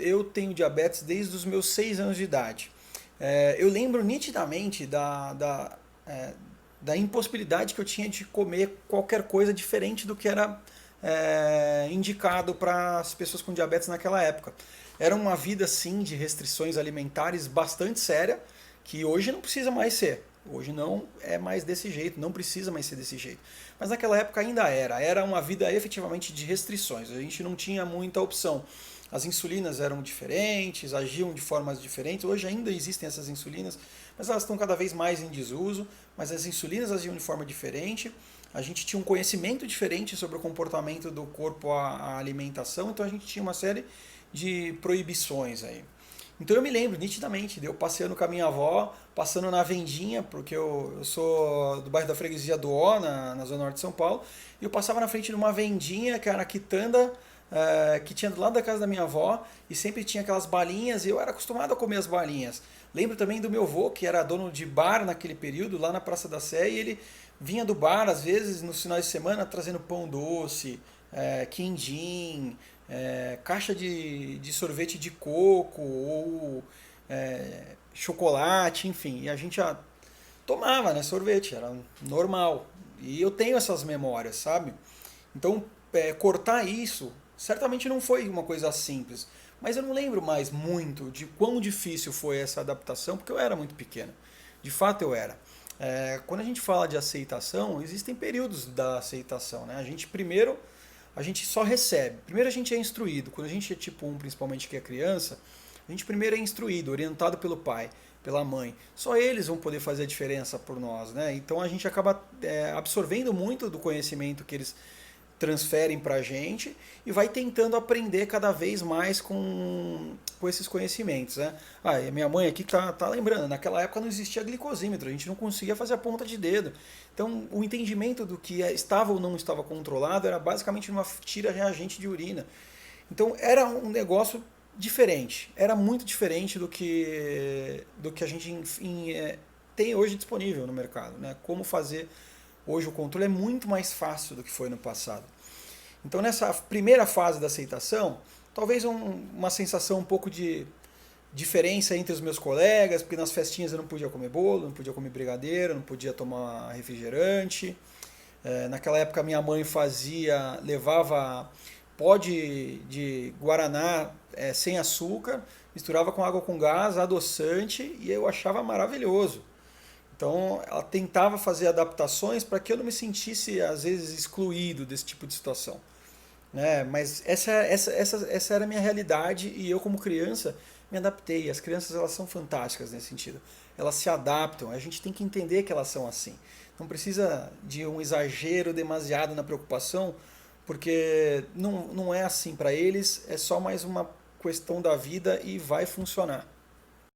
eu tenho diabetes desde os meus 6 anos de idade. Eu lembro nitidamente da impossibilidade que eu tinha de comer qualquer coisa diferente do que era indicado para as pessoas com diabetes naquela época. Era uma vida, sim, de restrições alimentares bastante séria, que hoje não precisa mais ser. Hoje não é mais desse jeito, não precisa mais ser desse jeito. Mas naquela época ainda era. Era uma vida efetivamente de restrições. A gente não tinha muita opção. As insulinas eram diferentes, agiam de formas diferentes. Hoje ainda existem essas insulinas, mas elas estão cada vez mais em desuso. Mas as insulinas agiam de forma diferente. A gente tinha um conhecimento diferente sobre o comportamento do corpo à alimentação, então a gente tinha uma série de proibições aí. Então eu me lembro nitidamente de eu passeando com a minha avó, passando na vendinha, porque eu sou do bairro da Freguesia do Ó, na zona norte de São Paulo, e eu passava na frente de uma vendinha, que era a quitanda, que tinha do lado da casa da minha avó, e sempre tinha aquelas balinhas, e eu era acostumado a comer as balinhas. Lembro também do meu avô, que era dono de bar naquele período, lá na Praça da Sé, e ele vinha do bar, às vezes, nos finais de semana, trazendo pão doce, quindim, caixa de sorvete de coco ou chocolate, enfim. E a gente já tomava, né, sorvete, era normal. E eu tenho essas memórias, sabe? Então, cortar isso certamente não foi uma coisa simples. Mas eu não lembro mais muito de quão difícil foi essa adaptação, porque eu era muito pequeno. De fato eu era. Quando a gente fala de aceitação, existem períodos da aceitação, né? A gente só recebe. Primeiro a gente é instruído. Quando a gente é tipo 1, principalmente que é criança, a gente primeiro é instruído, orientado pelo pai, pela mãe. Só eles vão poder fazer a diferença por nós, né? Então a gente acaba absorvendo muito do conhecimento que eles transferem para a gente e vai tentando aprender cada vez mais com esses conhecimentos, né? E a minha mãe aqui tá lembrando, naquela época não existia glicosímetro, a gente não conseguia fazer a ponta de dedo. Então o entendimento do que estava ou não estava controlado era basicamente uma tira reagente de urina. Então era um negócio diferente, era muito diferente do que a gente tem hoje disponível no mercado, né? Como fazer hoje o controle é muito mais fácil do que foi no passado. Então, nessa primeira fase da aceitação, talvez uma sensação um pouco de diferença entre os meus colegas, porque nas festinhas eu não podia comer bolo, não podia comer brigadeiro, não podia tomar refrigerante. Naquela época minha mãe levava pó de guaraná sem açúcar, misturava com água com gás, adoçante, e eu achava maravilhoso. Então ela tentava fazer adaptações para que eu não me sentisse, às vezes, excluído desse tipo de situação. Né? Mas essa era a minha realidade e eu, como criança, me adaptei. As crianças, elas são fantásticas nesse sentido. Elas se adaptam, a gente tem que entender que elas são assim. Não precisa de um exagero demasiado na preocupação, porque não é assim para eles, é só mais uma questão da vida e vai funcionar.